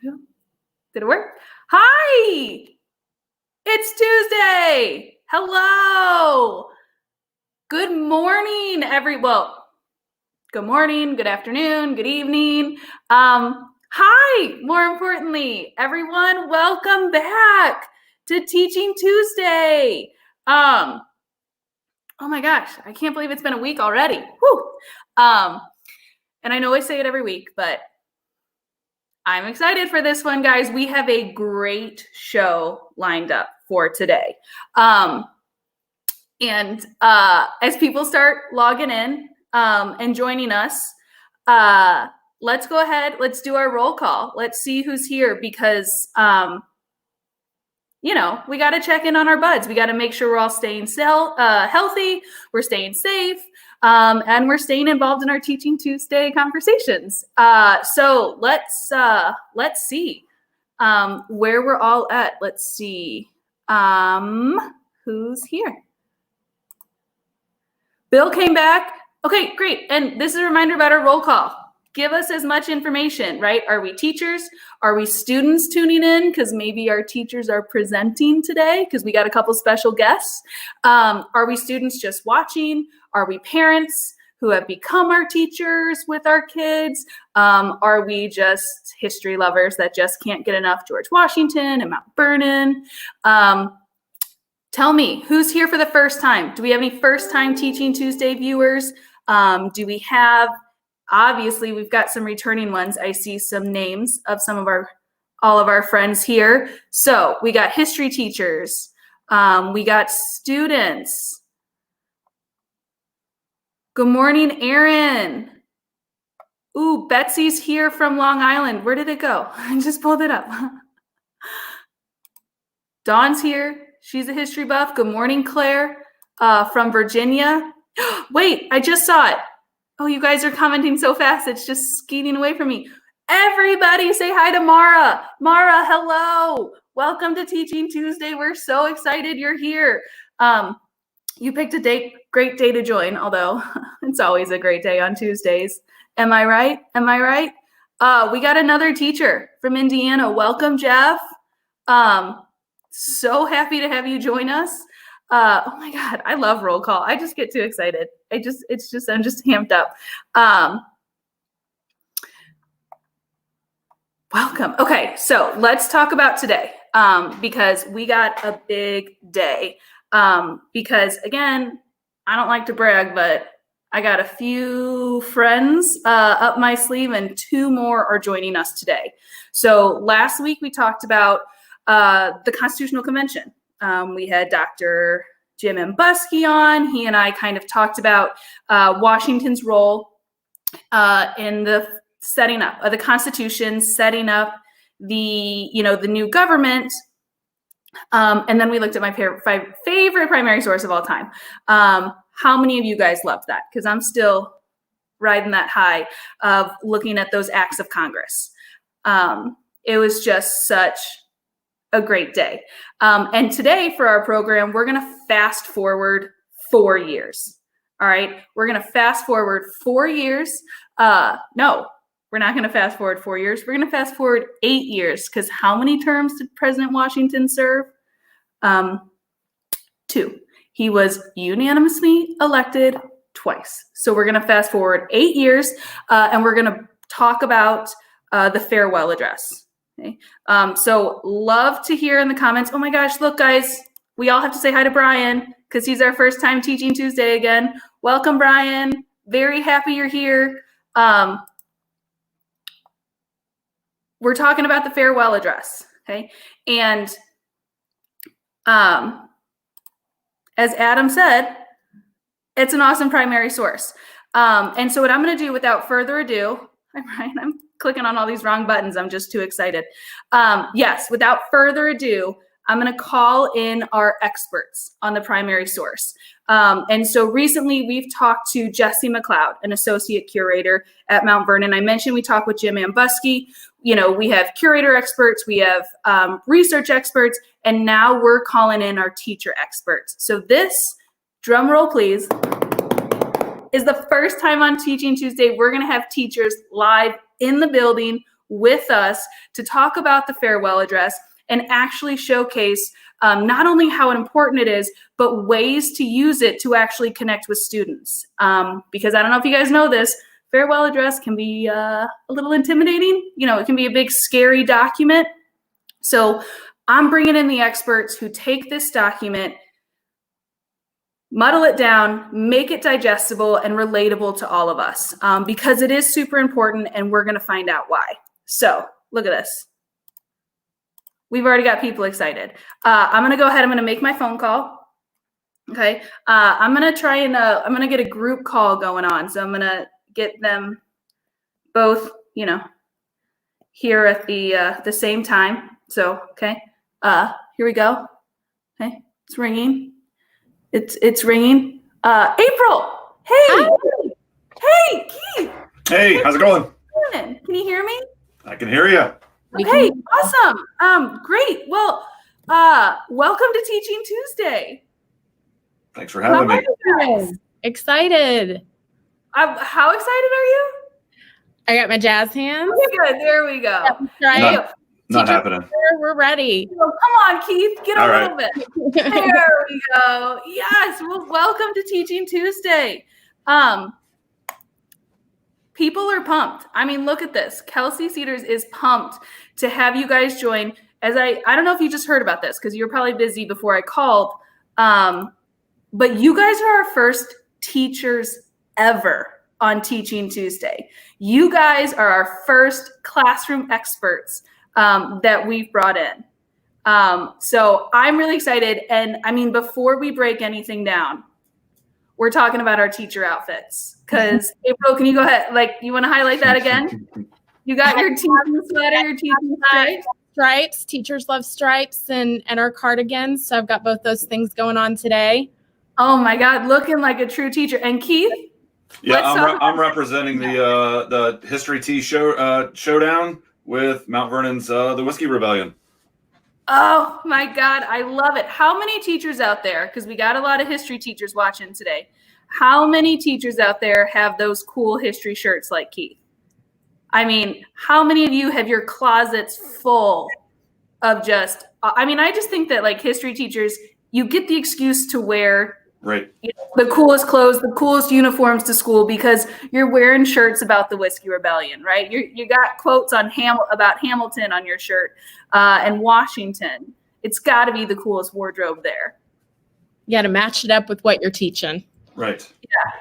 Did it work? Hi! It's Tuesday! Hello! Good morning, good morning, good afternoon, good evening. Hi, more importantly, everyone, welcome back to Teaching Tuesday. Oh my gosh, I can't believe it's been a week already. Whew. And I know I say it every week, but I'm excited for this one, guys. We have a great show lined up for today. As people start logging in and joining us, let's go ahead. Let's do our roll call. Let's see who's here because, we got to check in on our buds. We got to make sure we're all staying healthy, we're staying safe, and we're staying involved in our Teaching Tuesday conversations. So let's see where we're all at. Let's see who's here. Bill came back. Okay, great. And this is a reminder about our roll call. Give us as much information, right? Are we teachers? Are we students tuning in? Because maybe our teachers are presenting today because we got a couple special guests. Are we students just watching? Are we parents who have become our teachers with our kids? Are we just history lovers that just can't get enough George Washington and Mount Vernon? Tell me, who's here for the first time? Do we have any first-time Teaching Tuesday viewers? Do we have... Obviously, we've got some returning ones. I see some names of all of our friends here. So we got history teachers. We got students. Good morning, Erin. Ooh, Betsy's here from Long Island. Where did it go? I just pulled it up. Dawn's here. She's a history buff. Good morning, Claire from Virginia. Wait, I just saw it. Oh, you guys are commenting so fast. It's just skeeting away from me. Everybody say hi to Mara. Mara, hello. Welcome to Teaching Tuesday. We're so excited you're here. You picked a great day to join, although it's always a great day on Tuesdays. Am I right? We got another teacher from Indiana. Welcome, Jeff. So happy to have you join us. Oh my God, I love roll call. I just get too excited. I'm just amped up. Welcome. Okay, so let's talk about today because we got a big day. Because again, I don't like to brag, but I got a few friends up my sleeve and two more are joining us today. So last week we talked about the Constitutional Convention. We had Dr. Jim M. Buskey on. He and I kind of talked about Washington's role in the setting up of the Constitution, setting up the new government. And then we looked at my favorite primary source of all time. How many of you guys loved that? Because I'm still riding that high of looking at those acts of Congress. It was just such a great day. And today for our program, we're going to fast forward 4 years. All right. We're going to fast forward 4 years. No, we're not going to fast forward 4 years. We're going to fast forward 8 years because how many terms did President Washington serve? 2. He was unanimously elected twice. So we're going to fast forward 8 years and we're going to talk about the farewell address. Okay. So love to hear in the comments. Oh my gosh, look guys, we all have to say hi to Brian because he's our first time Teaching Tuesday again. Welcome, Brian. Very happy you're here. We're talking about the farewell address. Okay. And as Adam said, it's an awesome primary source. And so what I'm going to do without further ado, hi Brian, I'm clicking on all these wrong buttons. I'm just too excited. Yes, without further ado, I'm going to call in our experts on the primary source. And so recently we've talked to Jesse McLeod, an associate curator at Mount Vernon. I mentioned we talked with Jim Ambuski. We have curator experts, we have research experts, and now we're calling in our teacher experts. So this, drum roll please, is the first time on Teaching Tuesday we're going to have teachers live in the building with us to talk about the farewell address and actually showcase not only how important it is, but ways to use it to actually connect with students. Because I don't know if you guys know this, farewell address can be a little intimidating. It can be a big, scary document. So I'm bringing in the experts who take this document, muddle it down, make it digestible and relatable to all of us, because it is super important, and we're going to find out why. So look at this. We've already got people excited. I'm going to go ahead. I'm going to make my phone call. Okay. I'm going to try and I'm going to get a group call going on. So I'm going to get them both, here at the same time. So, okay. Here we go. Okay. It's ringing. It's ringing. April. Hey. Hi. Hey, Keith. Hey, how's it going? Can you hear me? I can hear you. Okay, awesome. Great. Well, welcome to Teaching Tuesday. Thanks for having me. Excited. How excited are you? I got my jazz hands. Okay, good. There we go. Right. Not happening. We're ready. Oh, come on, Keith. Get a little bit. There we go. Yes. Well, welcome to Teaching Tuesday. People are pumped. I mean, look at this. Kelsey Cedars is pumped to have you guys join. As I don't know if you just heard about this because you were probably busy before I called. But you guys are our first teachers ever on Teaching Tuesday. You guys are our first classroom experts that we've brought in. So I'm really excited. And I mean, before we break anything down, we're talking about our teacher outfits. Because April, can you go ahead? You want to highlight that again? You got your teaching sweater, your teaching stripes. Stripes. Teachers love stripes and our cardigans. So I've got both those things going on today. Oh my God, looking like a true teacher. And Keith? Yeah, I'm representing the History Tea showdown with Mount Vernon's the Whiskey Rebellion. Oh my God, I love it. How many teachers out there, because we got a lot of history teachers watching today, how many teachers out there have those cool history shirts like Keith? I mean, how many of you have your closets full of just, I just think that history teachers, you get the excuse to wear the coolest clothes, the coolest uniforms to school because you're wearing shirts about the Whiskey Rebellion, right? You got quotes on about Hamilton on your shirt and Washington. It's got to be the coolest wardrobe there. You got to match it up with what you're teaching. Right. Yeah,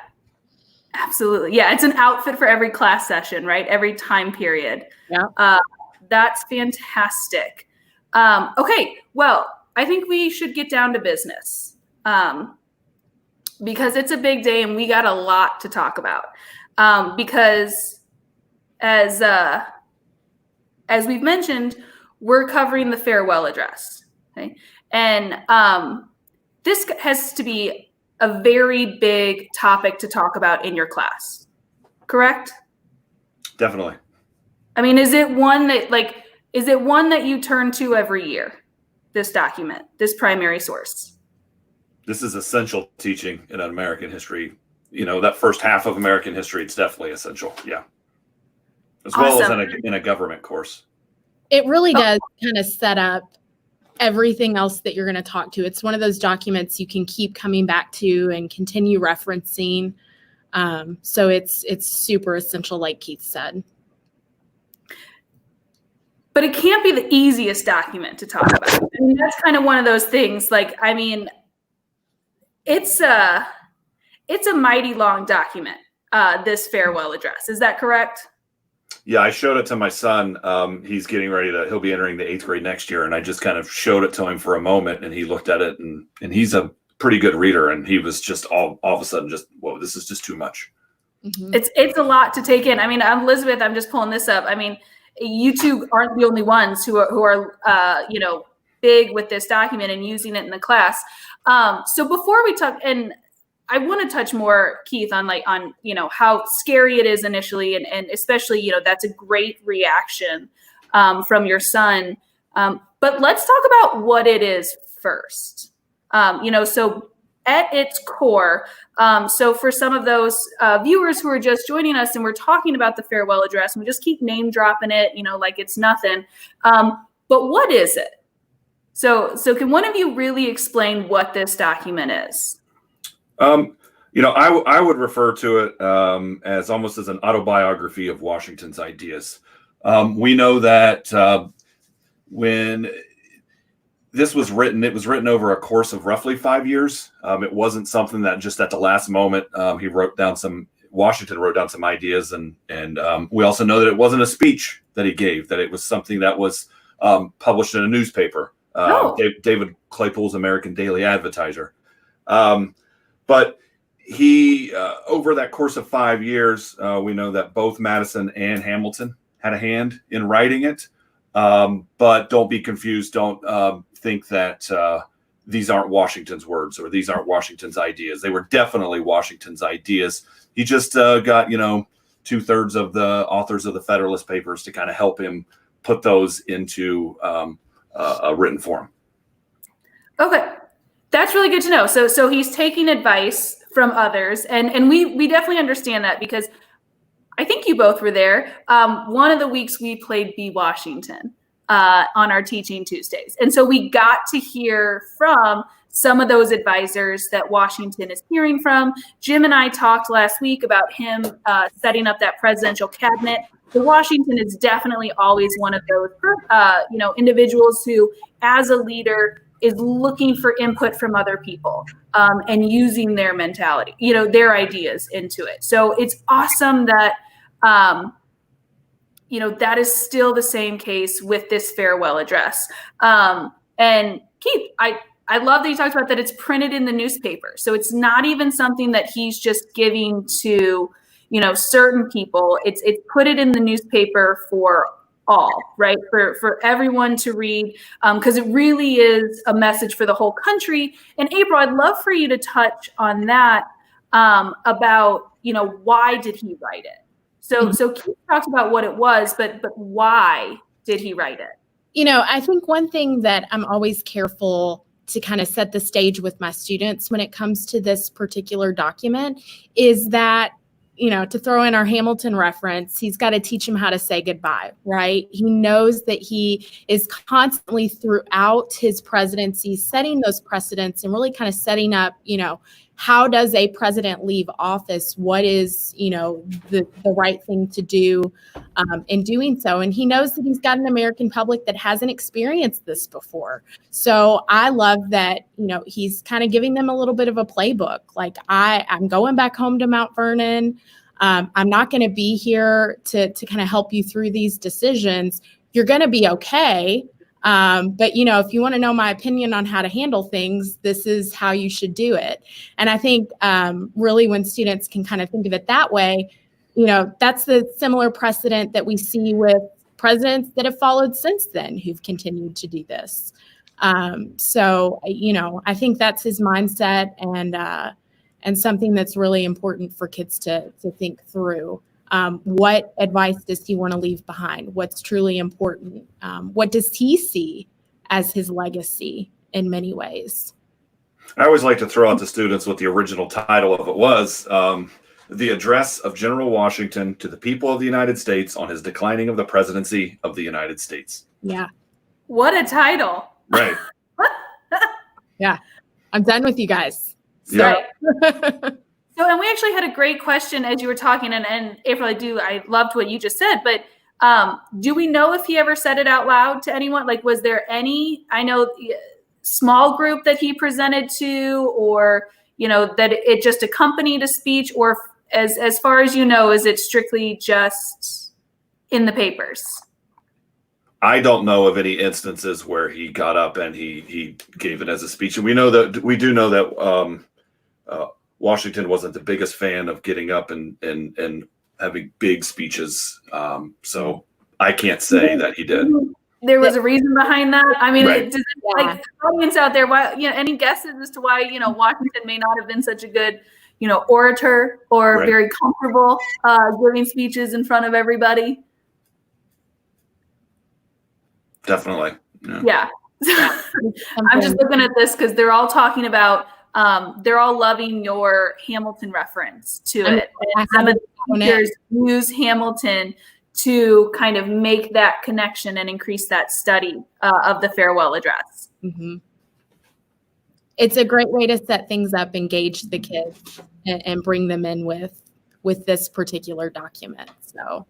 absolutely. Yeah, it's an outfit for every class session, right? Every time period. Yeah. That's fantastic. Okay, well, I think we should get down to business. Because it's a big day and we got a lot to talk about. Because as we've mentioned, we're covering the farewell address. Okay. And this has to be a very big topic to talk about in your class. Correct? Definitely. I mean, is it one that you turn to every year? This document, this primary source? This is essential teaching in American history. That first half of American history, it's definitely essential. Yeah. As well as in a government course. It really does kind of set up everything else that you're going to talk to. It's one of those documents you can keep coming back to and continue referencing. So it's super essential, like Keith said. But it can't be the easiest document to talk about. I mean, that's kind of one of those things. It's a mighty long document, this farewell address. Is that correct? Yeah, I showed it to my son. He's getting ready he'll be entering the 8th grade next year. And I just kind of showed it to him for a moment and he looked at it and he's a pretty good reader. And he was just all of a sudden just, whoa, this is just too much. Mm-hmm. It's a lot to take in. I mean, Elizabeth, I'm just pulling this up. I mean, you two aren't the only ones who are big with this document and using it in the class. So before we talk, and I want to touch more, Keith, on how scary it is initially, and especially, that's a great reaction from your son. But let's talk about what it is first. So at its core, so for some of those viewers who are just joining us and we're talking about the farewell address, and we just keep name dropping it, like it's nothing. But what is it? So can one of you really explain what this document is? I would refer to it as almost as an autobiography of Washington's ideas. We know that when this was written, it was written over a course of roughly 5 years. It wasn't something that just at the last moment Washington wrote down some ideas, and we also know that it wasn't a speech that he gave, that it was something that was published in a newspaper. David Claypool's American Daily Advertiser. But he, over that course of 5 years, we know that both Madison and Hamilton had a hand in writing it. But don't be confused. Don't think that these aren't Washington's words or these aren't Washington's ideas. They were definitely Washington's ideas. He just got, 2/3 of the authors of the Federalist Papers to kind of help him put those into a written form. Okay, that's really good to know. So he's taking advice from others, and we definitely understand that, because I think you both were there. One of the weeks we played Be Washington on our Teaching Tuesdays, and so we got to hear from some of those advisors that Washington is hearing from. Jim and I talked last week about him setting up that presidential cabinet. So Washington is definitely always one of those, individuals who, as a leader, is looking for input from other people and using their mentality, their ideas into it. So it's awesome that, that is still the same case with this farewell address. And Keith, I love that you talked about that it's printed in the newspaper. So it's not even something that he's just giving to, certain people. It's put it in the newspaper for all, right? For everyone to read, because it really is a message for the whole country. And April, I'd love for you to touch on that about, why did he write it? So Keith talked about what it was, but why did he write it? I think one thing that I'm always careful to kind of set the stage with my students when it comes to this particular document is that, to throw in our Hamilton reference, he's got to teach him how to say goodbye, right? He knows that he is constantly throughout his presidency setting those precedents and really kind of setting up, how does a president leave office? What is, the right thing to do in doing so? And he knows that he's got an American public that hasn't experienced this before. So I love that, he's kind of giving them a little bit of a playbook. Like, I'm going back home to Mount Vernon. I'm not going to be here to kind of help you through these decisions. You're going to be okay. But, if you want to know my opinion on how to handle things, this is how you should do it. And I think really when students can kind of think of it that way, that's the similar precedent that we see with presidents that have followed since then who've continued to do this. So, I think that's his mindset and something that's really important for kids to think through. What advice does he want to leave behind? What's truly important? What does he see as his legacy in many ways? I always like to throw out to students what the original title of it was. The Address of General Washington to the People of the United States on His Declining of the Presidency of the United States. Yeah. What a title. Right. Yeah. I'm done with you guys. Yeah. So, and we actually had a great question as you were talking, and April, I loved what you just said, but do we know if he ever said it out loud to anyone? Like, was there any, small group that he presented to, or, that it just accompanied a speech, or as far as is it strictly just in the papers? I don't know of any instances where he got up and he gave it as a speech. And we do know that Washington wasn't the biggest fan of getting up and having big speeches. So I can't say that he did. There was a reason behind that. I mean, Right. Like audience out there, why, any guesses as to why, Washington may not have been such a good, orator or Right. very comfortable giving speeches in front of everybody? Definitely. Yeah. I'm just looking at this because they're all talking about they're all loving your Hamilton reference to I mean, it. And some of the teachers use Hamilton to kind of make that connection and increase that study of the farewell address. Mm-hmm. It's a great way to set things up, engage the kids, and bring them in with this particular document. So,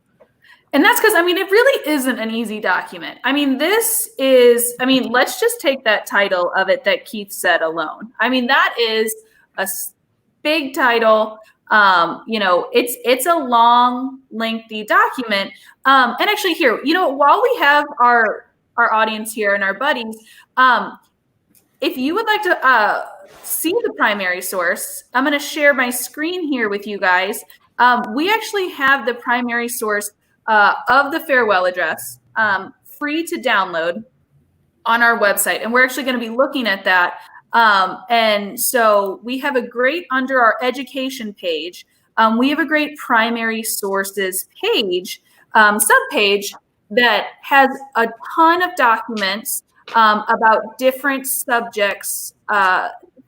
and that's because, I mean, it really isn't an easy document. I mean, let's just take that title of it that Keith said alone. I mean, that is a big title. It's a long, lengthy document. And actually here, while we have our audience here and our buddies, if you would like to see the primary source, I'm going to share my screen here with you guys. We actually have the primary source of the farewell address free to download on our website. And we're actually going to be looking at that. And so we have a great, under our education page, we have a great primary sources page, subpage that has a ton of documents about different subjects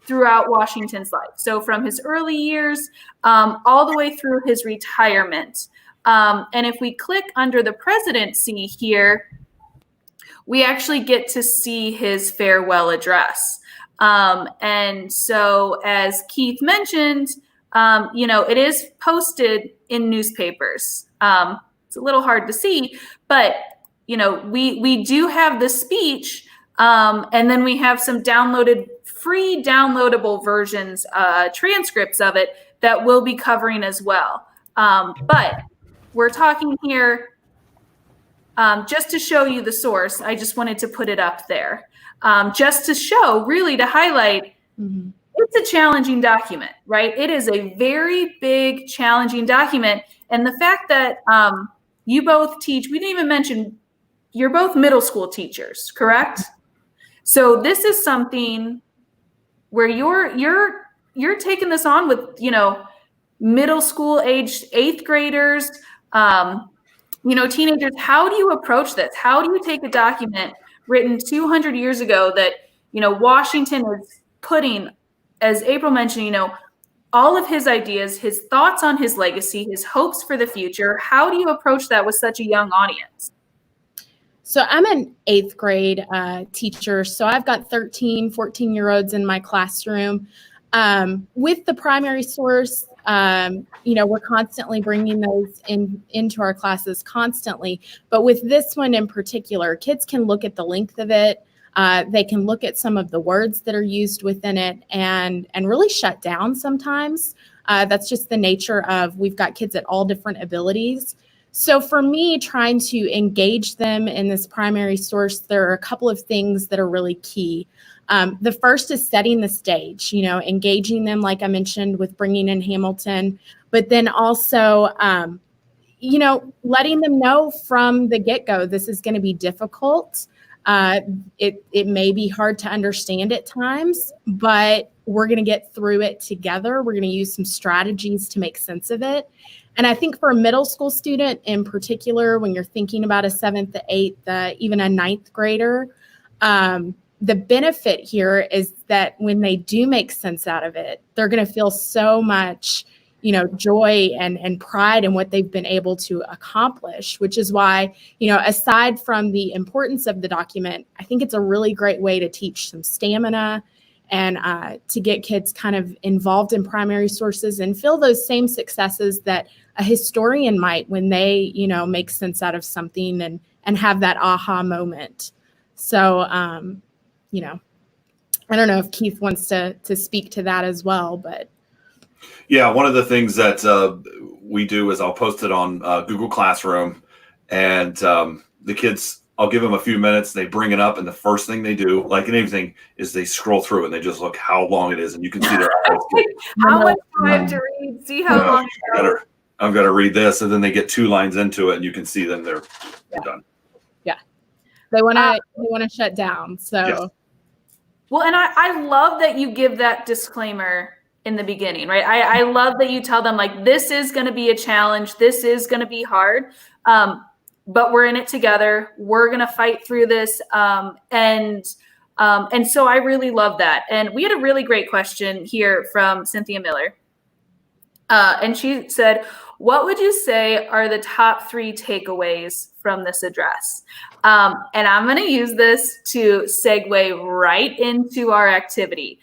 throughout Washington's life. So from his early years all the way through his retirement. And if we click under the presidency here, we actually get to see his farewell address. And so as Keith mentioned, it is posted in newspapers. It's a little hard to see, but we do have the speech, and then we have some free downloadable versions, transcripts of it that we'll be covering as well. But we're talking here just to show you the source. I just wanted to put it up there just to show, really to highlight, it's a challenging document, right? It is a very big, challenging document. And the fact that you both teach, we didn't even mention, you're both middle school teachers, correct? So this is something where you're taking this on with, middle school aged 8th graders, teenagers. How do you approach this? How do you take a document written 200 years ago that, Washington is putting, as April mentioned, all of his ideas, his thoughts on his legacy, his hopes for the future. How do you approach that with such a young audience? So I'm an 8th grade teacher. So I've got 13, 14-year-olds in my classroom. With the primary source, we're constantly bringing those into our classes constantly. But with this one in particular, kids can look at the length of it. They can look at some of the words that are used within it and really shut down sometimes. That's just the nature of, we've got kids at all different abilities. So for me, trying to engage them in this primary source, there are a couple of things that are really key. The first is setting the stage, engaging them, like I mentioned, with bringing in Hamilton, but then also, letting them know from the get-go, this is going to be difficult. It may be hard to understand at times, but we're going to get through it together. We're going to use some strategies to make sense of it. And I think for a middle school student in particular, when you're thinking about a 7th, 8th, even a 9th grader, the benefit here is that when they do make sense out of it, they're going to feel so much, joy and pride in what they've been able to accomplish, which is why, aside from the importance of the document, I think it's a really great way to teach some stamina and to get kids kind of involved in primary sources and feel those same successes that a historian might when they, make sense out of something and have that aha moment. So, I don't know if Keith wants to speak to that as well, but. Yeah, one of the things that we do is I'll post it on Google Classroom, and the kids, I'll give them a few minutes, they bring it up, and the first thing they do, like in anything, is they scroll through and they just look how long it is, and you can see their eyes. How much do I have to read? See how long I'm going to read this, and then they get 2 lines into it, and you can see them, they're done. Yeah, they want to shut down. So, yes. Well, and I love that you give that disclaimer in the beginning, right? I love that you tell them, like, this is going to be a challenge. This is going to be hard, but we're in it together. We're going to fight through this. And And so I really love that. And we had a really great question here from Cynthia Miller. And she said, what would you say are the top 3 takeaways from this address? And I'm going to use this to segue right into our activity.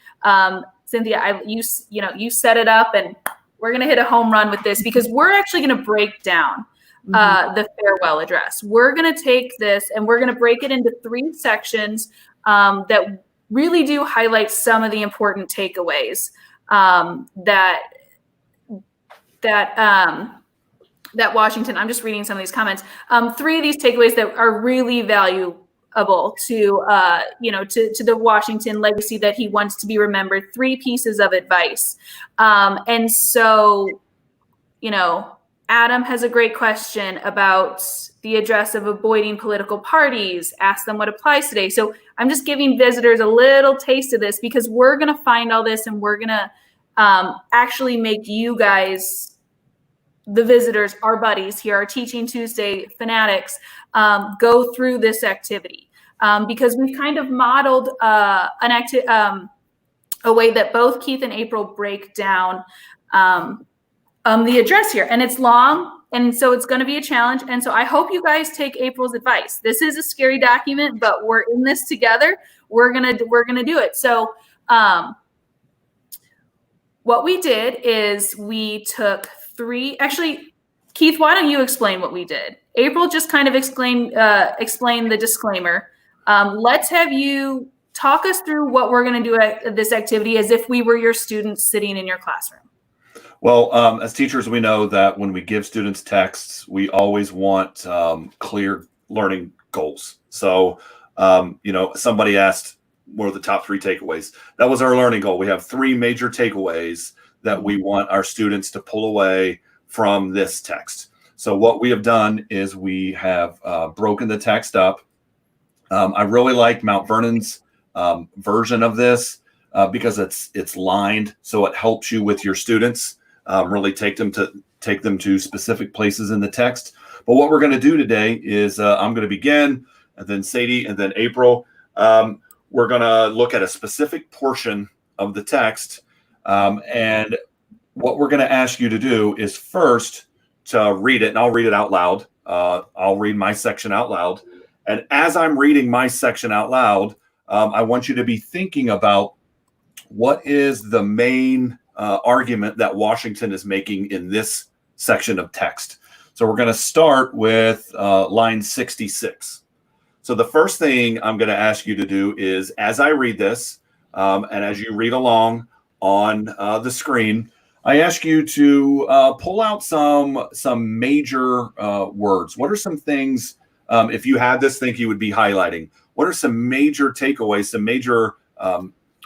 Cynthia, you set it up, and we're going to hit a home run with this, because we're actually going to break down the farewell address. We're going to take this and we're going to break it into 3 sections that really do highlight some of the important takeaways that Washington, I'm just reading some of these comments. 3 of these takeaways that are really valuable to the Washington legacy that he wants to be remembered. 3 pieces of advice. And so, Adam has a great question about the address of avoiding political parties. Ask them what applies today. So I'm just giving visitors a little taste of this, because we're going to find all this, and we're going to actually make you guys, the visitors, our buddies here, our Teaching Tuesday fanatics, go through this activity, because we've kind of modeled a way that both Keith and April break down the address here. And it's long, and so it's going to be a challenge. And so I hope you guys take April's advice. This is a scary document, but we're in this together. We're gonna do it. So what we did is we took 3. Actually, Keith, why don't you explain what we did? April just kind of explain the disclaimer. Let's have you talk us through what we're going to do at this activity as if we were your students sitting in your classroom. Well, as teachers, we know that when we give students texts, we always want clear learning goals. So, somebody asked, what are the top 3 takeaways? That was our learning goal. We have 3 major takeaways that we want our students to pull away from this text. So what we have done is we have broken the text up. I really like Mount Vernon's version of this because it's lined, so it helps you with your students. Really take them to specific places in the text. But what we're going to do today is I'm going to begin, and then Sadie, and then April. We're going to look at a specific portion of the text. And what we're going to ask you to do is first to read it, and I'll read it out loud. I'll read my section out loud. And as I'm reading my section out loud, I want you to be thinking about what is the main argument that Washington is making in this section of text. So we're going to start with line 66. So the first thing I'm going to ask you to do is, as I read this, and as you read along on the screen, I ask you to pull out some major words. What are some things, if you had this, think you would be highlighting? What are some major takeaways, some major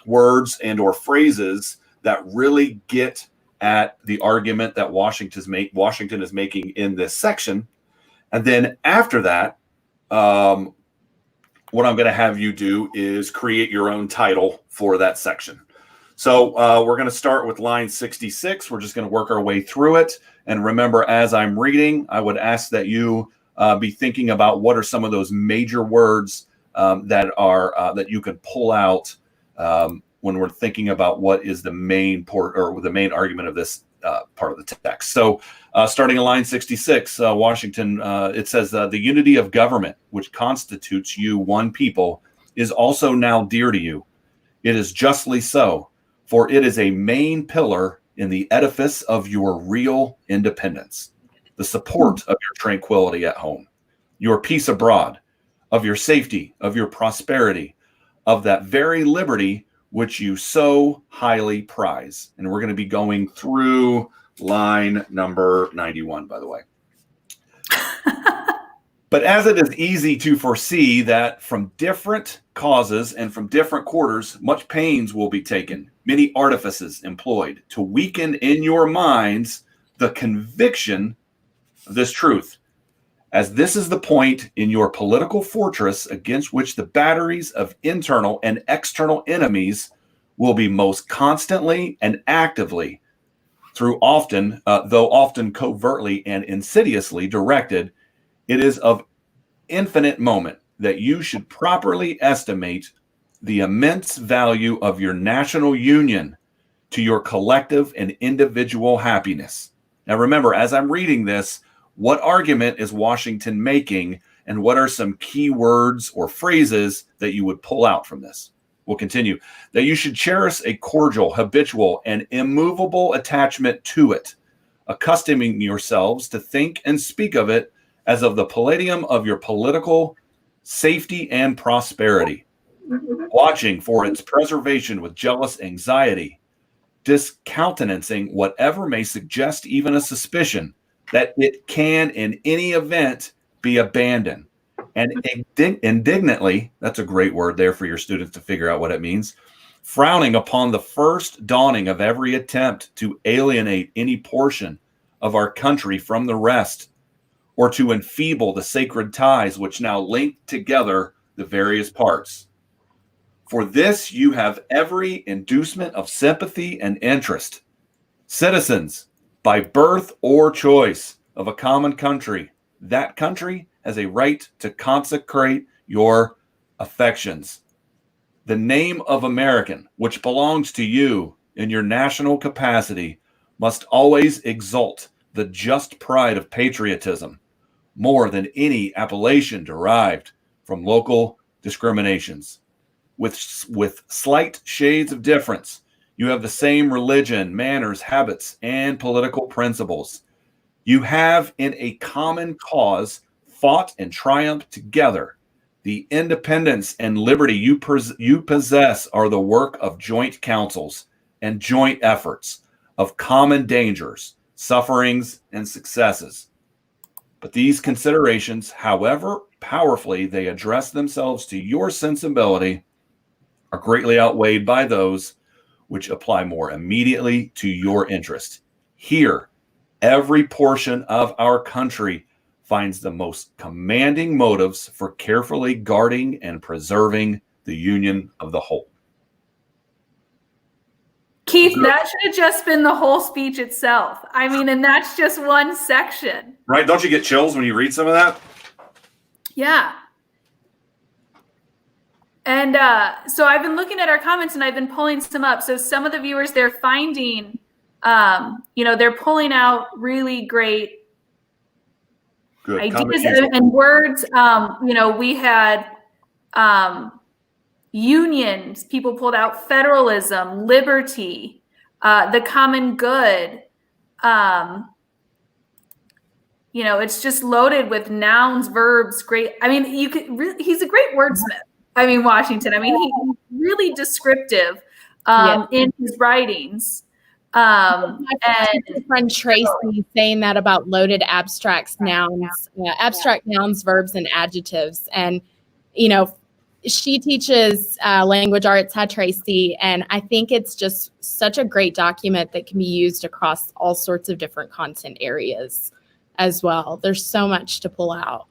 words and or phrases that really get at the argument that Washington is making in this section? And then after that, what I'm going to have you do is create your own title for that section. So we're going to start with line 66. We're just going to work our way through it. And remember, as I'm reading, I would ask that you be thinking about what are some of those major words that you can pull out when we're thinking about what is the main the main argument of this part of the text. So starting in line 66, Washington, it says, the unity of government, which constitutes you one people, is also now dear to you. It is justly so, for it is a main pillar in the edifice of your real independence, the support of your tranquility at home, your peace abroad, of your safety, of your prosperity, of that very liberty which you so highly prize. And we're going to be going through line number 91, by the way. But as it is easy to foresee that from different causes and from different quarters, much pains will be taken, many artifices employed to weaken in your minds the conviction of this truth, as this is the point in your political fortress against which the batteries of internal and external enemies will be most constantly and actively, though often covertly and insidiously directed. It is of infinite moment that you should properly estimate the immense value of your national union to your collective and individual happiness. Now remember, as I'm reading this, what argument is Washington making, and what are some key words or phrases that you would pull out from this? We'll continue. That you should cherish a cordial, habitual, and immovable attachment to it, accustoming yourselves to think and speak of it as of the palladium of your political safety and prosperity, watching for its preservation with jealous anxiety, discountenancing whatever may suggest even a suspicion that it can in any event be abandoned, and indignantly, that's a great word there for your students to figure out what it means, frowning upon the first dawning of every attempt to alienate any portion of our country from the rest, or to enfeeble the sacred ties which now link together the various parts. For this you have every inducement of sympathy and interest. Citizens, by birth or choice of a common country, that country has a right to consecrate your affections. The name of American, which belongs to you in your national capacity, must always exalt the just pride of patriotism more than any appellation derived from local discriminations. With slight shades of difference, you have the same religion, manners, habits, and political principles. You have in a common cause fought and triumphed together. The independence and liberty you possess are the work of joint councils and joint efforts, of common dangers, sufferings, and successes. But these considerations, however powerfully they address themselves to your sensibility, are greatly outweighed by those which apply more immediately to your interest. Here, every portion of our country finds the most commanding motives for carefully guarding and preserving the union of the whole. Keith, that should have just been the whole speech itself. I mean, and that's just one section. Right? Don't you get chills when you read some of that? Yeah. And so I've been looking at our comments and I've been pulling some up. So some of the viewers, they're finding, they're pulling out really great Good ideas and words. We had unions, people pulled out federalism, liberty, the common good. It's just loaded with nouns, verbs, great. I mean, he's a great wordsmith. I mean, Washington. I mean, he's really descriptive in his writings. My friend Tracy saying that about loaded abstract nouns, abstract nouns, verbs, and adjectives. And, she teaches language arts, Tracy, and I think it's just such a great document that can be used across all sorts of different content areas as well. There's so much to pull out.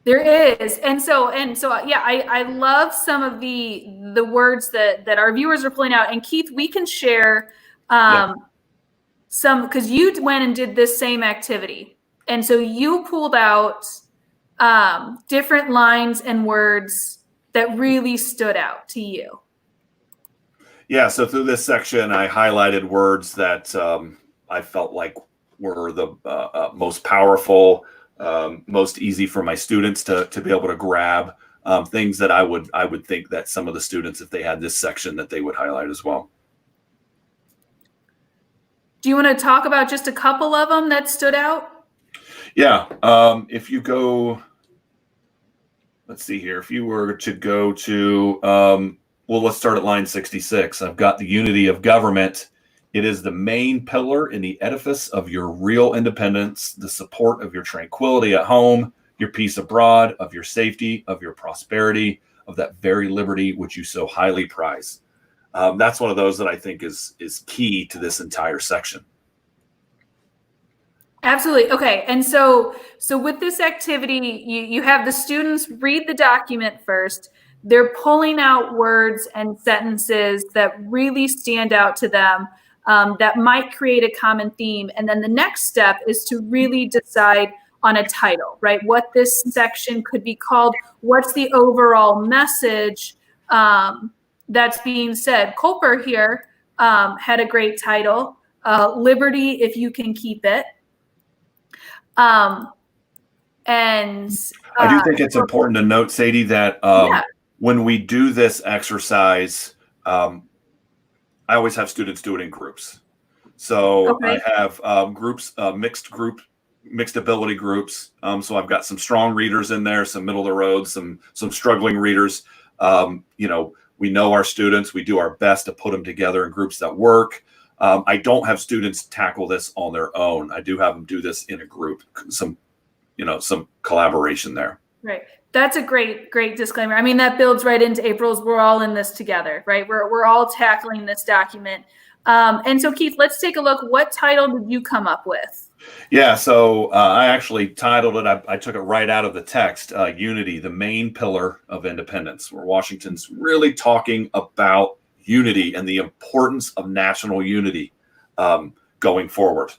There is. And so, yeah, I love some of the words that our viewers are pulling out. And Keith, we can share some, because you went and did this same activity. And so you pulled out different lines and words that really stood out to you. Yeah. So through this section, I highlighted words that I felt like were the most powerful, most easy for my students to be able to grab, things that I would think that some of the students, if they had this section, that they would highlight as well. Do you want to talk about just a couple of them that stood out? Yeah. If you go, let's see here. If you were to go to, let's start at line 66. I've got the unity of government. It is the main pillar in the edifice of your real independence, the support of your tranquility at home, your peace abroad, of your safety, of your prosperity, of that very liberty which you so highly prize. That's one of those that I think is key to this entire section. Absolutely. Okay. And so with this activity, you have the students read the document first. They're pulling out words and sentences that really stand out to them, that might create a common theme. And then the next step is to really decide on a title, right? What this section could be called, what's the overall message, That's being said, Culper here had a great title, Liberty If You Can Keep It. And I do think it's important to note, Sadie, that yeah. when we do this exercise, I always have students do it in groups. So Okay. I have groups, mixed ability groups. So I've got some strong readers in there, some middle of the road, some struggling readers. We know our students. We do our best to put them together in groups that work. I don't have students tackle this on their own. I do have them do this in a group, some collaboration there. Right. That's a great disclaimer. I mean, that builds right into April's, we're all in this together, right? We're all tackling this document. And so Keith, let's take a look. What title did you come up with? Yeah, so I actually titled it, I took it right out of the text, Unity, the Main Pillar of Independence, where Washington's really talking about unity and the importance of national unity going forward.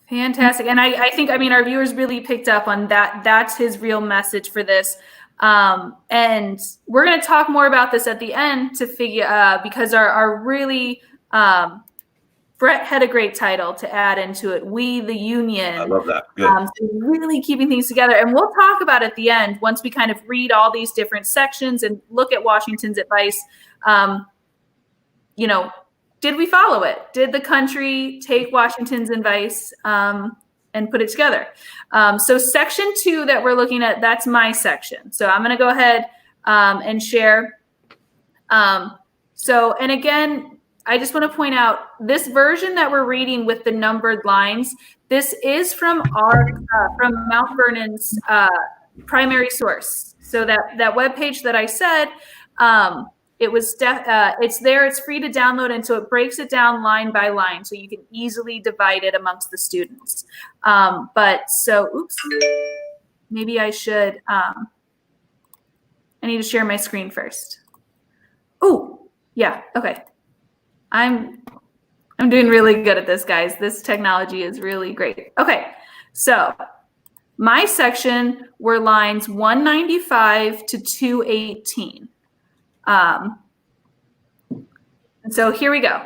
Fantastic. And I think, our viewers really picked up on that. That's his real message for this. And we're going to talk more about this at the end to figure, because our really, Brett had a great title to add into it. We, the Union. I love that. Good. So really keeping things together. And we'll talk about at the end, once we kind of read all these different sections and look at Washington's advice, did we follow it? Did the country take Washington's advice and put it together? So section 2 that we're looking at, that's my section. So I'm going to go ahead and share. And again, I just want to point out this version that we're reading with the numbered lines. This is from from Mount Vernon's primary source. So that webpage that I said, it's there. It's free to download, and so it breaks it down line by line, so you can easily divide it amongst the students. Maybe I should. I need to share my screen first. Oh, yeah. Okay. I'm doing really good at this, guys. This technology is really great. Okay, so my section were lines 195 to 218. And so here we go.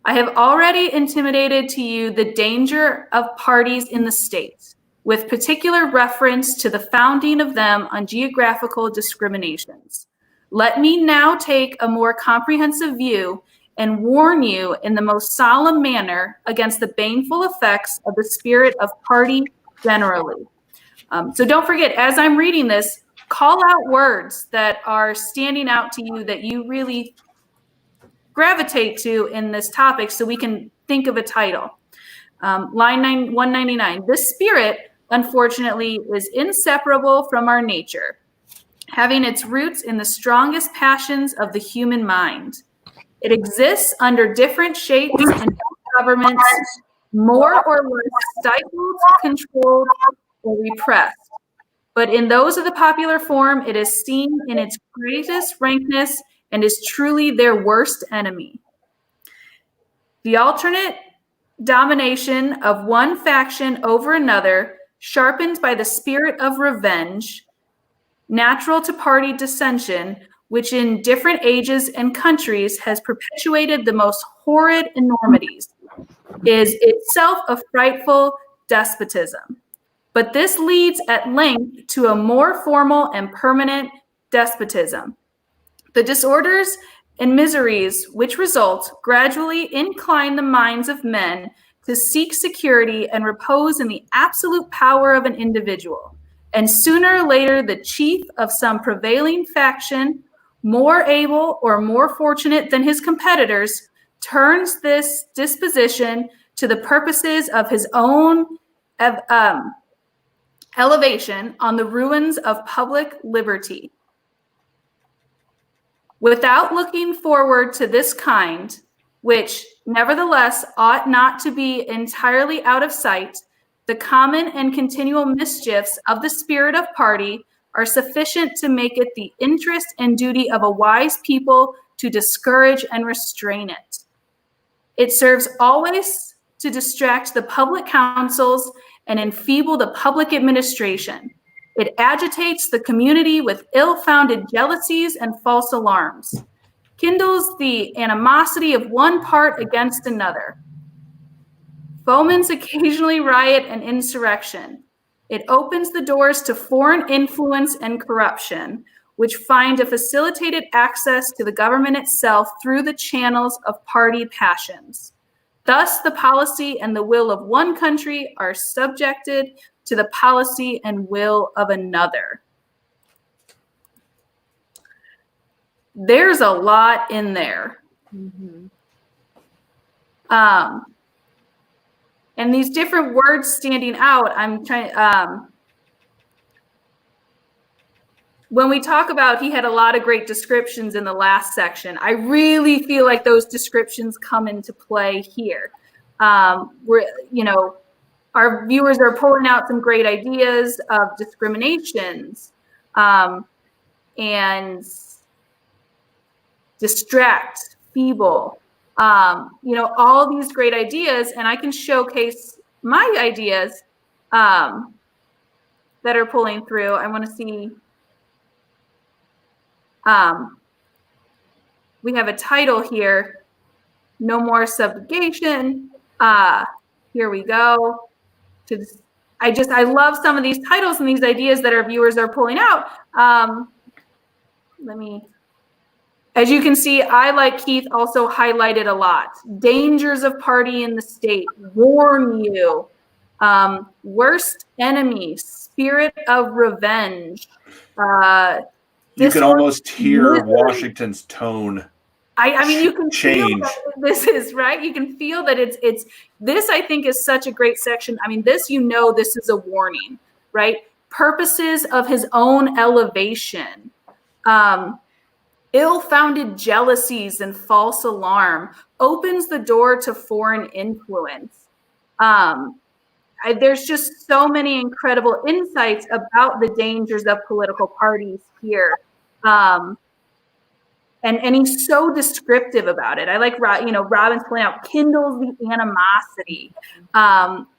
I have already intimated to you the danger of parties in the state, with particular reference to the founding of them on geographical discriminations. Let me now take a more comprehensive view and warn you in the most solemn manner against the baneful effects of the spirit of party generally. So don't forget, as I'm reading this, call out words that are standing out to you that you really gravitate to in this topic so we can think of a title. Line 199, this spirit, unfortunately, is inseparable from our nature, having its roots in the strongest passions of the human mind. It exists under different shapes and governments, more or less stifled, controlled, or repressed. But in those of the popular form, it is seen in its greatest rankness and is truly their worst enemy. The alternate domination of one faction over another, sharpened by the spirit of revenge, natural to party dissension, which in different ages and countries has perpetuated the most horrid enormities, is itself a frightful despotism. But this leads at length to a more formal and permanent despotism. The disorders and miseries which result gradually incline the minds of men to seek security and repose in the absolute power of an individual. And sooner or later, the chief of some prevailing faction, more able or more fortunate than his competitors, turns this disposition to the purposes of his own elevation on the ruins of public liberty. Without looking forward to this kind, which nevertheless ought not to be entirely out of sight, the common and continual mischiefs of the spirit of party are sufficient to make it the interest and duty of a wise people to discourage and restrain it. It serves always to distract the public councils and enfeeble the public administration. It agitates the community with ill-founded jealousies and false alarms, kindles the animosity of one part against another, foments occasionally riot and insurrection. It opens the doors to foreign influence and corruption, which find a facilitated access to the government itself through the channels of party passions. Thus, the policy and the will of one country are subjected to the policy and will of another. There's a lot in there. Mm-hmm. And these different words standing out, I'm trying, when we talk about, he had a lot of great descriptions in the last section. I really feel like those descriptions come into play here. We're, our viewers are pulling out some great ideas of discriminations and distract, feeble, all these great ideas, and I can showcase my ideas that are pulling through. I want to see. We have a title here, No More Subjugation. Here we go. I love some of these titles and these ideas that our viewers are pulling out. As you can see, I, like Keith, also highlighted a lot. Dangers of party in the state, warn you, worst enemy, spirit of revenge. You can almost hear Washington's tone. I mean, you can change. feel that this is right. You can feel that it's this, I think, is such a great section. I mean, this is a warning, right? Purposes of his own elevation. Ill-founded jealousies and false alarm, opens the door to foreign influence. There's just so many incredible insights about the dangers of political parties here. And he's so descriptive about it. I like, Robin's pointing out, kindles the animosity.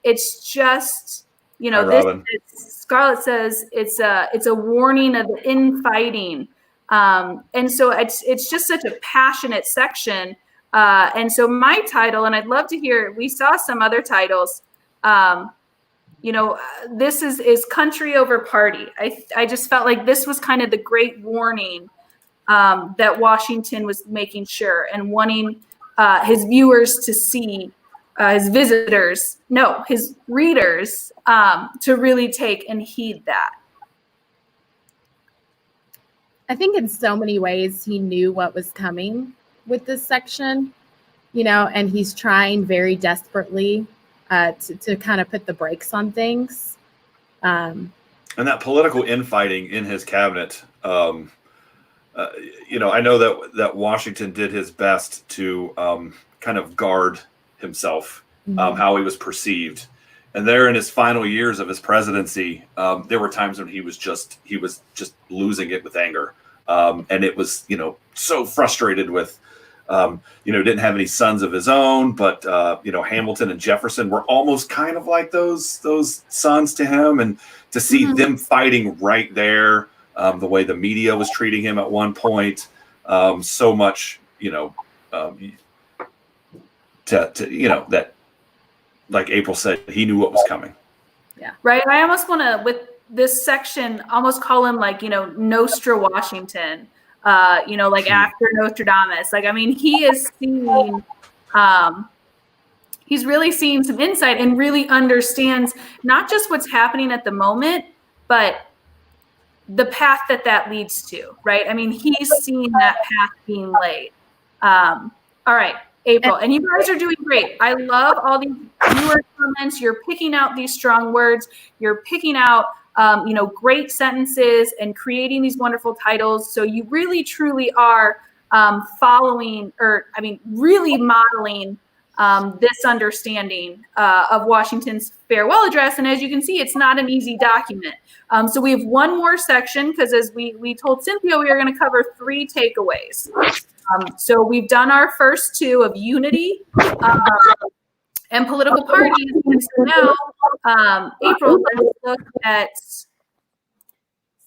It's just, Scarlett says it's a warning of the infighting. And so it's just such a passionate section. And so my title, and I'd love to hear, we saw some other titles, this is country over party. I just felt like this was kind of the great warning that Washington was making sure and wanting his viewers to see, his readers to really take and heed that. I think in so many ways he knew what was coming with this section, and he's trying very desperately to kind of put the brakes on things. And that political infighting in his cabinet, I know that Washington did his best to kind of guard himself, how he was perceived. And there in his final years of his presidency, there were times when he was just losing it with anger. And it was, so frustrated with, didn't have any sons of his own, but, Hamilton and Jefferson were almost kind of like those sons to him. And to see them fighting right there, the way the media was treating him at one point, so much, that, like April said, he knew what was coming. Yeah. Right. I almost want to, with this section, almost call him like, Nostra Washington, after Nostradamus. He is seeing, he's really seeing some insight and really understands not just what's happening at the moment, but the path that leads to, right? He's seeing that path being laid. All right. April, and you guys are doing great. I love all these viewer comments. You're picking out these strong words. You're picking out, great sentences and creating these wonderful titles. So you really, truly are really modeling this understanding of Washington's farewell address. And as you can see, it's not an easy document. So we have one more section because as we told Cynthia, we are going to cover 3 takeaways. So we've done our first 2 of unity and political parties. And so now, April, let's look at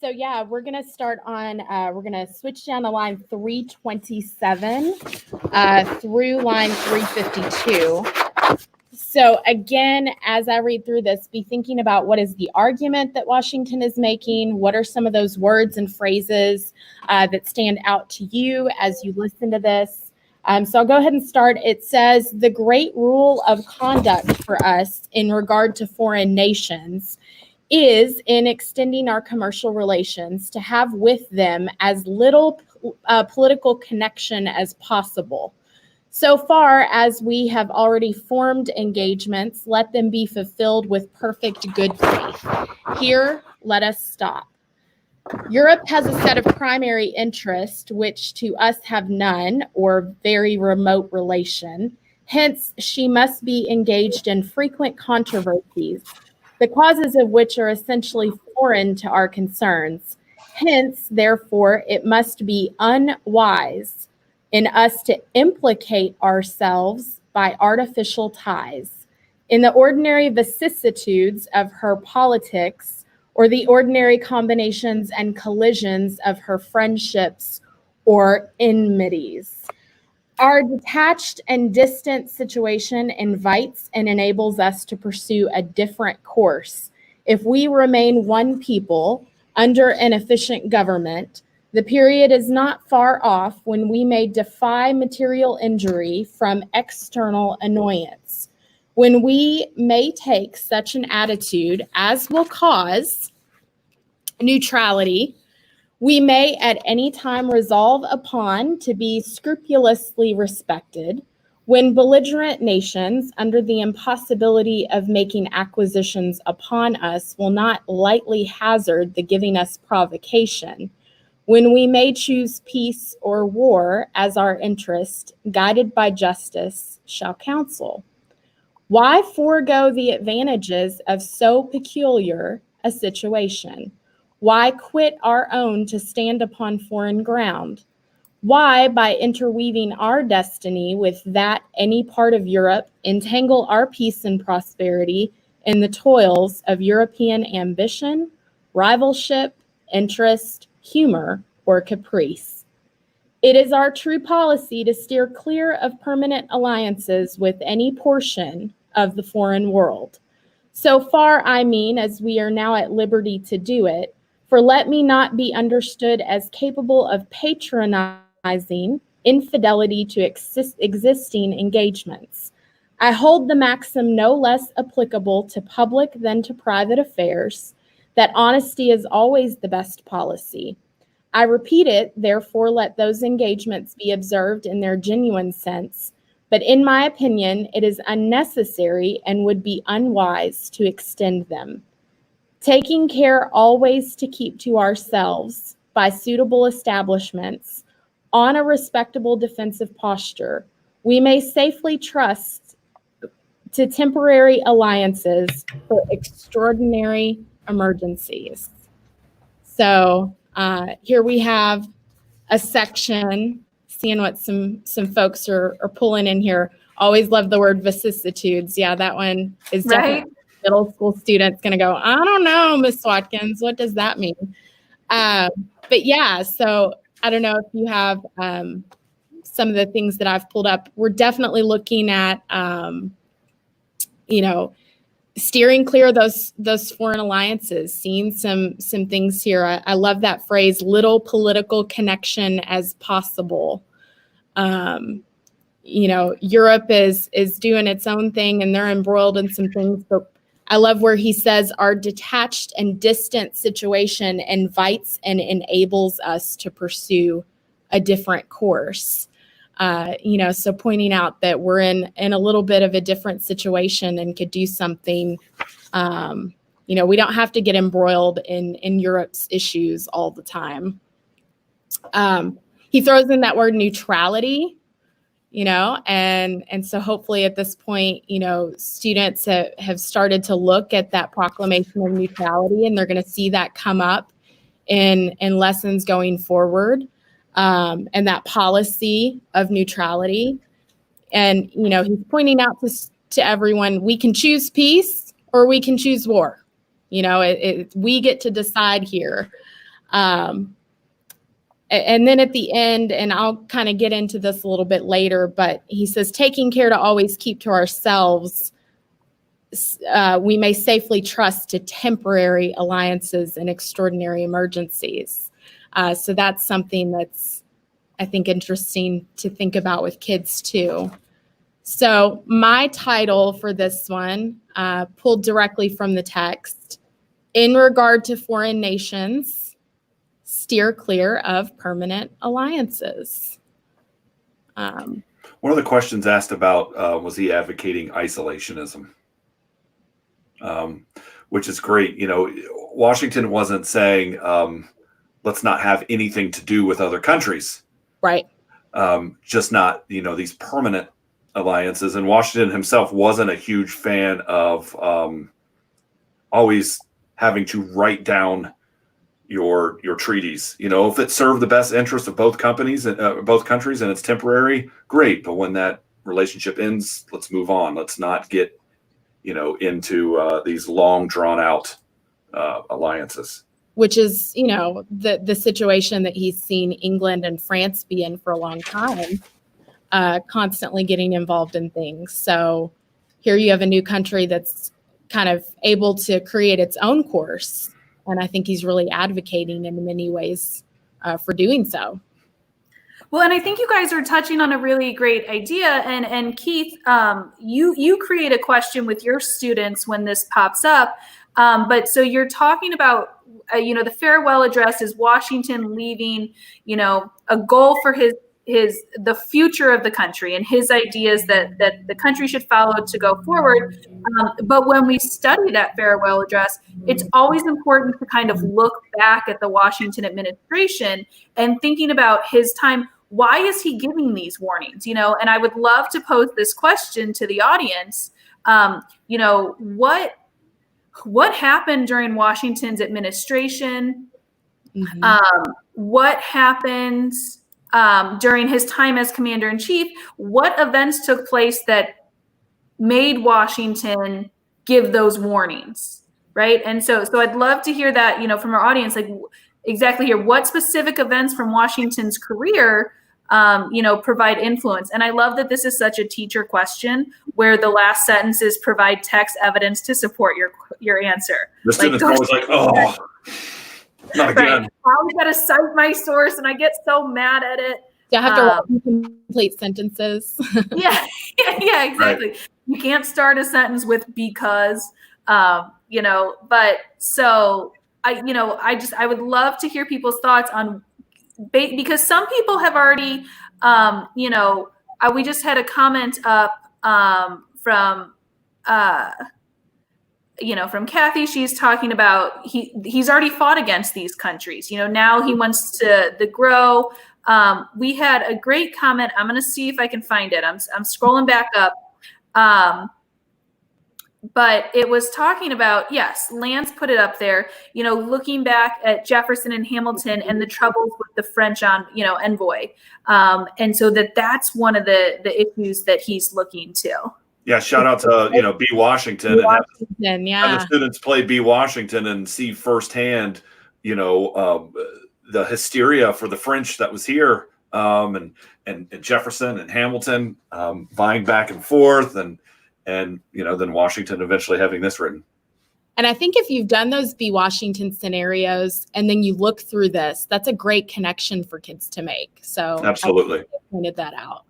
So yeah, we're gonna start on. We're gonna switch down to line 327 through line 352. So again, as I read through this, be thinking about what is the argument that Washington is making. What are some of those words and phrases that stand out to you as you listen to this? So I'll go ahead and start. It says the great rule of conduct for us in regard to foreign nations is in extending our commercial relations to have with them as little political connection as possible. So far as we have already formed engagements, let them be fulfilled with perfect good faith. Here, let us stop. Europe has a set of primary interests which to us have none or very remote relation. Hence, she must be engaged in frequent controversies, the causes of which are essentially foreign to our concerns. Hence, therefore, it must be unwise in us to implicate ourselves by artificial ties in the ordinary vicissitudes of her politics or the ordinary combinations and collisions of her friendships or enmities. Our detached and distant situation invites and enables us to pursue a different course. If we remain one people under an efficient government, the period is not far off when we may defy material injury from external annoyance, when we may take such an attitude as will cause neutrality. We may at any time resolve upon to be scrupulously respected when belligerent nations, under the impossibility of making acquisitions upon us, will not lightly hazard the giving us provocation, when we may choose peace or war as our interest, guided by justice, shall counsel. Why forego the advantages of so peculiar a situation? Why quit our own to stand upon foreign ground? Why, by interweaving our destiny with that any part of Europe, entangle our peace and prosperity in the toils of European ambition, rivalship, interest, humor, or caprice? It is our true policy to steer clear of permanent alliances with any portion of the foreign world. So far, I mean, as we are now at liberty to do it, for let me not be understood as capable of patronizing infidelity to existing engagements. I hold the maxim no less applicable to public than to private affairs, that honesty is always the best policy. I repeat it, therefore, let those engagements be observed in their genuine sense, but in my opinion, it is unnecessary and would be unwise to extend them. Taking care always to keep to ourselves, by suitable establishments, on a respectable defensive posture, we may safely trust to temporary alliances for extraordinary emergencies. So here we have a section, seeing what some folks are pulling in here. Always love the word vicissitudes. Yeah, that one is definitely middle school students going to go, I don't know, Miss Watkins, what does that mean? But yeah, so I don't know if you have some of the things that I've pulled up. We're definitely looking at, steering clear of those foreign alliances, seeing some things here. I love that phrase, little political connection as possible. Europe is doing its own thing and they're embroiled in some things, but I love where he says our detached and distant situation invites and enables us to pursue a different course. So pointing out that we're in a little bit of a different situation and could do something. We don't have to get embroiled in Europe's issues all the time. He throws in that word neutrality, and so hopefully at this point, students have started to look at that proclamation of neutrality, and they're going to see that come up in lessons going forward. And that policy of neutrality. And, he's pointing out to everyone, we can choose peace or we can choose war. We get to decide here. And then at the end, and I'll kind of get into this a little bit later, but he says, taking care to always keep to ourselves, we may safely trust to temporary alliances in extraordinary emergencies. So that's something that's, I think, interesting to think about with kids too. So my title for this one, pulled directly from the text, in regard to foreign nations, steer clear of permanent alliances. One of the questions asked about was he advocating isolationism, which is great. You know, Washington wasn't saying let's not have anything to do with other countries, right? Just not, you know, these permanent alliances. And Washington himself wasn't a huge fan of always having to write down your treaties. You know, if it served the best interest of both countries and it's temporary, great. But when that relationship ends, let's move on. Let's not get, you know, into these long drawn out alliances. Which is, you know, the situation that he's seen England and France be in for a long time, constantly getting involved in things. So here you have a new country that's kind of able to create its own course. And I think he's really advocating in many ways for doing so. Well, and I think you guys are touching on a really great idea. And Keith, you create a question with your students when this pops up. But so you're talking about, you know, the farewell address is Washington leaving, you know, a goal for the future of the country and his ideas that the country should follow to go forward. But when we study that farewell address, it's always important to kind of look back at the Washington administration and thinking about his time. Why is he giving these warnings? You know, and I would love to pose this question to the audience. You know, what happened during Washington's administration? Mm-hmm. What happened during his time as commander-in-chief? What events took place that made Washington give those warnings, right? And so I'd love to hear that, you know, from our audience, like exactly here, what specific events from Washington's career, you know, provide influence. And I love that this is such a teacher question where the last sentence is provide text evidence to support your answer. The students are always like, oh, not again. Right. I always got to cite my source and I get so mad at it. I have to write complete sentences. Yeah, exactly. Right. You can't start a sentence with because, you know, but so I would love to hear people's thoughts on, because some people have already, you know, we just had a comment up from, you know, from Kathy. She's talking about he's already fought against these countries. You know, now he wants to grow. We had a great comment. I'm going to see if I can find it. I'm scrolling back up. But it was talking about, yes, Lance put it up there, you know, looking back at Jefferson and Hamilton and the troubles with the French envoy. And so that's one of the issues that he's looking to. Yeah, shout out to, you know, B. Washington. Have the students play B. Washington and see firsthand, you know, the hysteria for the French that was here, and Jefferson and Hamilton vying back and forth, and you know, then Washington eventually having this written. And I think if you've done those B. Washington scenarios and then you look through this, that's a great connection for kids to make. So absolutely, I pointed that out.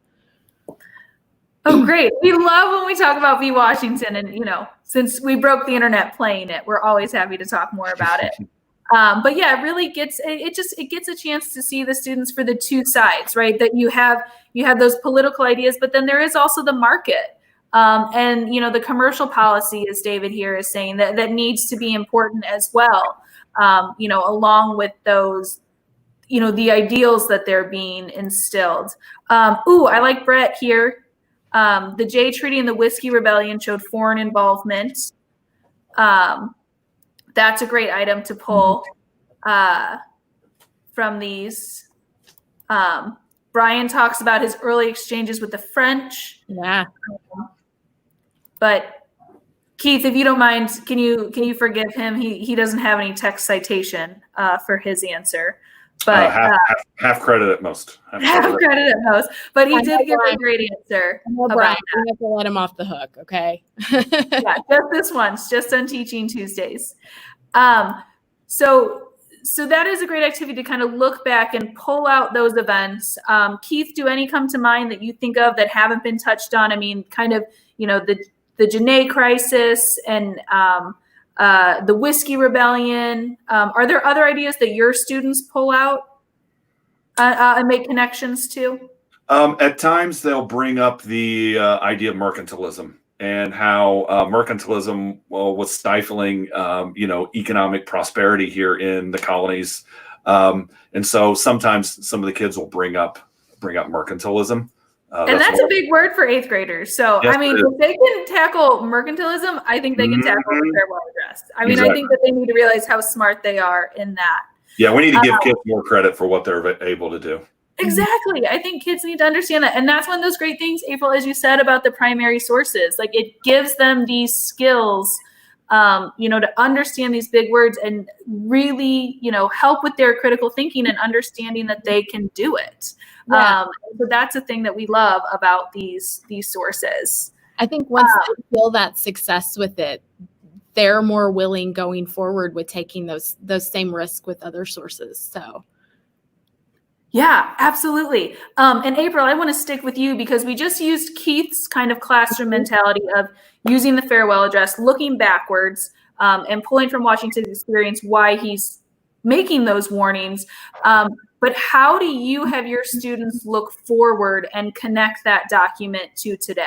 Oh, great. We love when we talk about B. Washington, and, you know, since we broke the internet playing it, we're always happy to talk more about it. But yeah, it really gets a chance to see the students for the two sides, right? That you have those political ideas, but then there is also the market. And, you know, the commercial policy, as David here is saying, that needs to be important as well, you know, along with those, you know, the ideals that they're being instilled. I like Brett here. The Jay Treaty and the Whiskey Rebellion showed foreign involvement. That's a great item to pull from these. Brian talks about his early exchanges with the French. Yeah. But Keith, if you don't mind, can you forgive him? He doesn't have any text citation for his answer, but half credit at most. Half credit at most. But he did give a great answer about that. We have to let him off the hook, okay? Yeah, just this once, just on Teaching Tuesdays. So that is a great activity to kind of look back and pull out those events. Keith, do any come to mind that you think of that haven't been touched on? I mean, kind of, the Janae crisis and the Whiskey Rebellion. Are there other ideas that your students pull out and make connections to? At times, they'll bring up the idea of mercantilism and how mercantilism was stifling, economic prosperity here in the colonies. And so sometimes some of the kids will bring up mercantilism. And that's a big word for 8th graders. So, yes, I mean, if they can tackle mercantilism, I think they can tackle the farewell address. I mean, exactly. I think that they need to realize how smart they are in that. Yeah, we need to give kids more credit for what they're able to do. Exactly. I think kids need to understand that. And that's one of those great things, April, as you said about the primary sources. Like, it gives them these skills, to understand these big words and really, help with their critical thinking and understanding that they can do it. Yeah. So that's a thing that we love about these sources. I think once they feel that success with it, they're more willing going forward with taking those same risks with other sources. So. Yeah, absolutely. And April, I want to stick with you because we just used Keith's kind of classroom mentality of using the farewell address, looking backwards, and pulling from Washington's experience why he's making those warnings. But how do you have your students look forward and connect that document to today?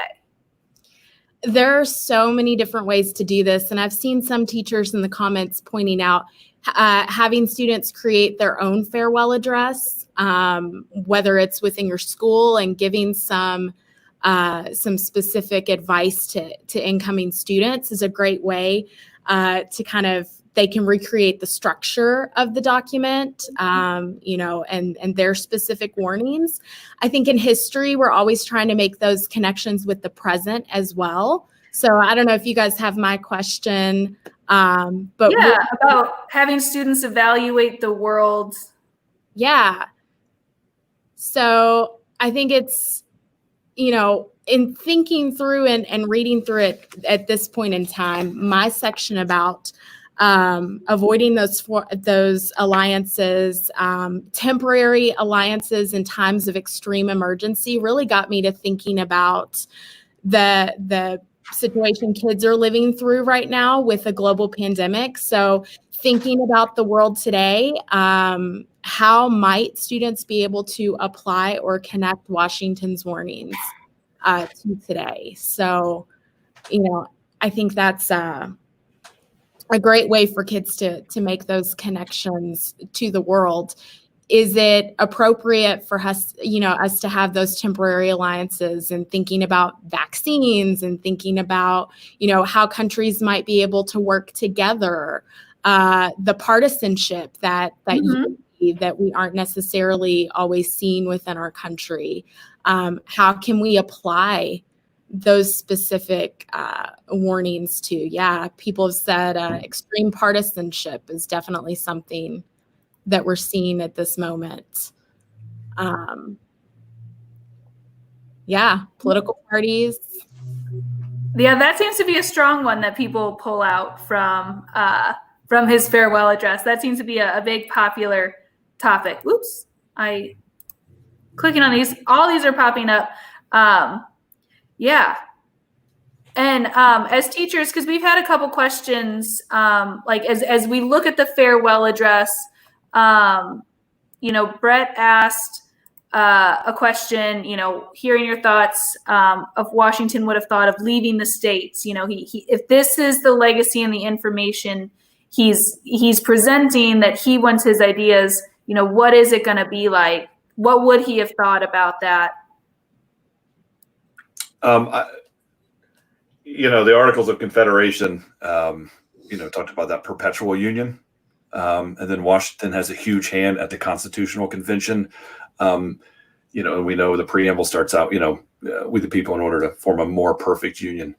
There are so many different ways to do this. And I've seen some teachers in the comments pointing out having students create their own farewell address, whether it's within your school and giving some specific advice to incoming students is a great way to kind of, they can recreate the structure of the document, and their specific warnings. I think in history, we're always trying to make those connections with the present as well. So I don't know if you guys have my question, but yeah, about having students evaluate the world. Yeah. So I think it's, in thinking through and reading through it at this point in time, my section about avoiding those alliances, temporary alliances in times of extreme emergency really got me to thinking about the situation kids are living through right now with a global pandemic. So thinking about the world today, how might students be able to apply or connect Washington's warnings to today? So, I think that's a great way for kids to make those connections to the world. Is it appropriate for us, us to have those temporary alliances and thinking about vaccines and thinking about, how countries might be able to work together, the partisanship that we aren't necessarily always seeing within our country? How can we apply those specific warnings to, people have said extreme partisanship is definitely something that we're seeing at this moment. Political parties. Yeah, that seems to be a strong one that people pull out from his farewell address. That seems to be a big popular topic. Oops, clicking on these. All these are popping up. Yeah. And as teachers, because we've had a couple questions, like as we look at the farewell address, Brett asked a question, hearing your thoughts of Washington would have thought of leaving the states. He if this is the legacy and the information he's presenting, that he wants his ideas, what is it going to be like? What would he have thought about that? The Articles of Confederation, talked about that perpetual union. And then Washington has a huge hand at the Constitutional Convention. And we know the preamble starts out, with the people in order to form a more perfect union.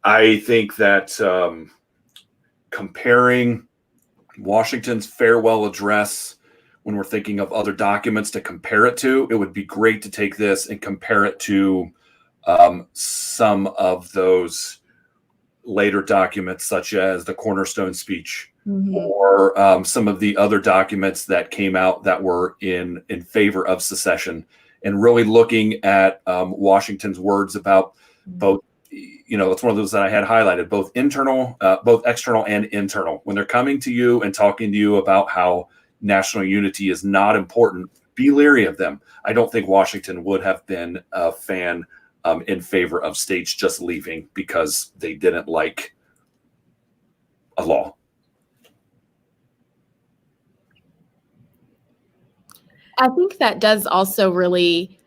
I think that comparing Washington's farewell address, when we're thinking of other documents to compare it to, it would be great to take this and compare it to some of those later documents, such as the Cornerstone speech, or some of the other documents that came out that were in favor of secession, and really looking at Washington's words about both. It's one of those that I had highlighted, both external and internal. When they're coming to you and talking to you about how national unity is not important, be leery of them. I don't think Washington would have been a fan in favor of states just leaving because they didn't like a law. I think that does also really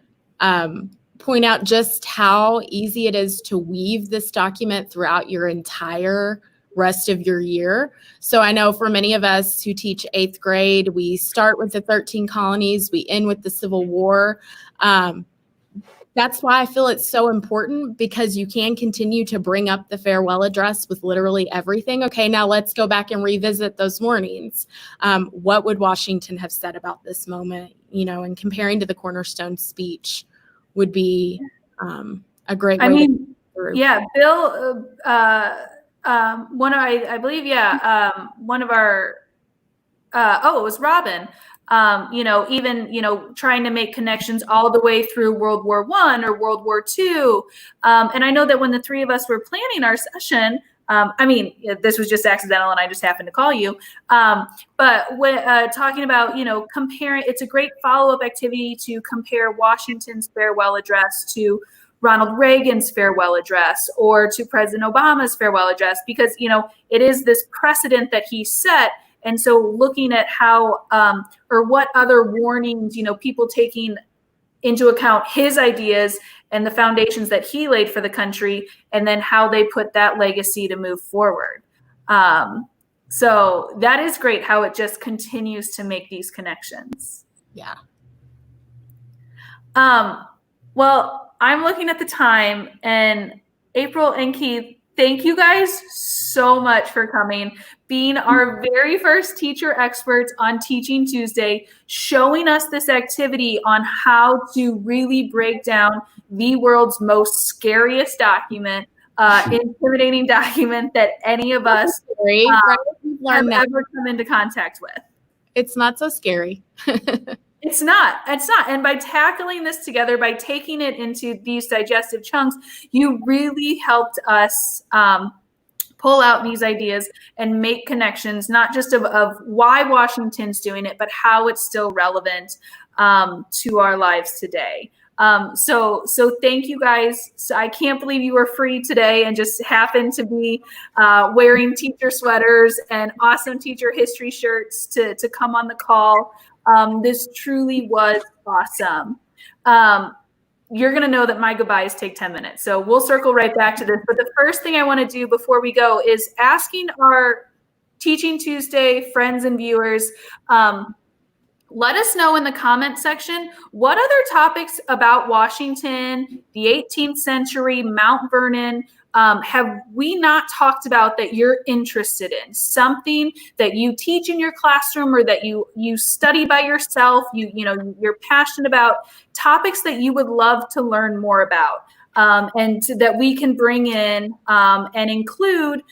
point out just how easy it is to weave this document throughout your entire rest of your year. So I know for many of us who teach 8th grade, we start with the 13 colonies, we end with the Civil War. That's why I feel it's so important, because you can continue to bring up the farewell address with literally everything. Okay, now let's go back and revisit those mornings. What would Washington have said about this moment? And comparing to the Cornerstone speech would be a great way yeah, Bill, one of our, it was Robin. Even trying to make connections all the way through World War I or World War II. And I know that when the three of us were planning our session, this was just accidental and I just happened to call you. But when talking about, comparing, it's a great follow-up activity to compare Washington's farewell address to Ronald Reagan's farewell address or to President Obama's farewell address, because, it is this precedent that he set. And so looking at how, or what other warnings, people taking into account his ideas and the foundations that he laid for the country, and then how they put that legacy to move forward. So that is great how it just continues to make these connections. Yeah. Well, I'm looking at the time, and April and Keith, thank you guys so much for coming, being our very first teacher experts on Teaching Tuesday, showing us this activity on how to really break down the world's most scariest document, intimidating document that any of us have ever come into contact with. It's not so scary. It's not. And by tackling this together, by taking it into these digestive chunks, you really helped us pull out these ideas and make connections, not just of why Washington's doing it, but how it's still relevant to our lives today. So thank you guys. So I can't believe you were free today and just happened to be wearing teacher sweaters and awesome teacher history shirts to come on the call. This truly was awesome. You're going to know that my goodbyes take 10 minutes. So we'll circle right back to this. But the first thing I want to do before we go is asking our Teaching Tuesday friends and viewers, let us know in the comment section, what other topics about Washington, the 18th century, Mount Vernon, have we not talked about that you're interested in? Something that you teach in your classroom or that you study by yourself, you're passionate about, topics that you would love to learn more about, and that we can bring in and include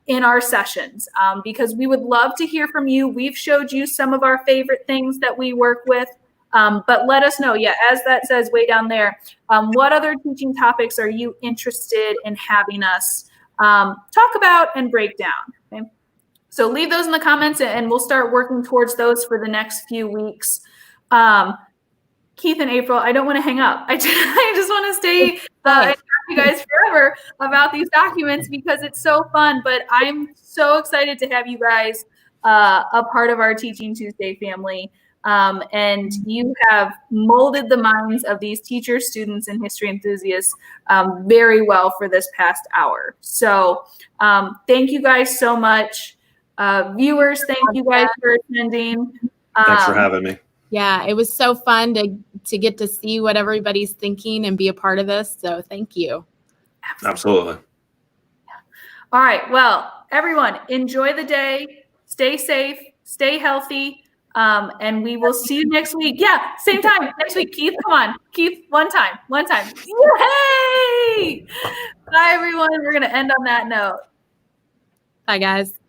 in our sessions, because we would love to hear from you. We've showed you some of our favorite things that we work with. But let us know, as that says way down there, what other teaching topics are you interested in having us talk about and break down? Okay? So leave those in the comments and we'll start working towards those for the next few weeks. Keith and April, I don't want to hang up. I just want to stay and talk to you guys forever about these documents because it's so fun. But I'm so excited to have you guys a part of our Teaching Tuesday family. And you have molded the minds of these teachers, students, and history enthusiasts very well for this past hour. So thank you guys so much. Viewers, thank you guys for attending. Thanks for having me. Yeah, it was so fun to get to see what everybody's thinking and be a part of this. So thank you. Absolutely. All right. Well, everyone, enjoy the day. Stay safe. Stay healthy. And we will see you next week. Yeah, same time next week. Keith, come on. Keith, one time. Yay! Bye, everyone. We're going to end on that note. Bye, guys.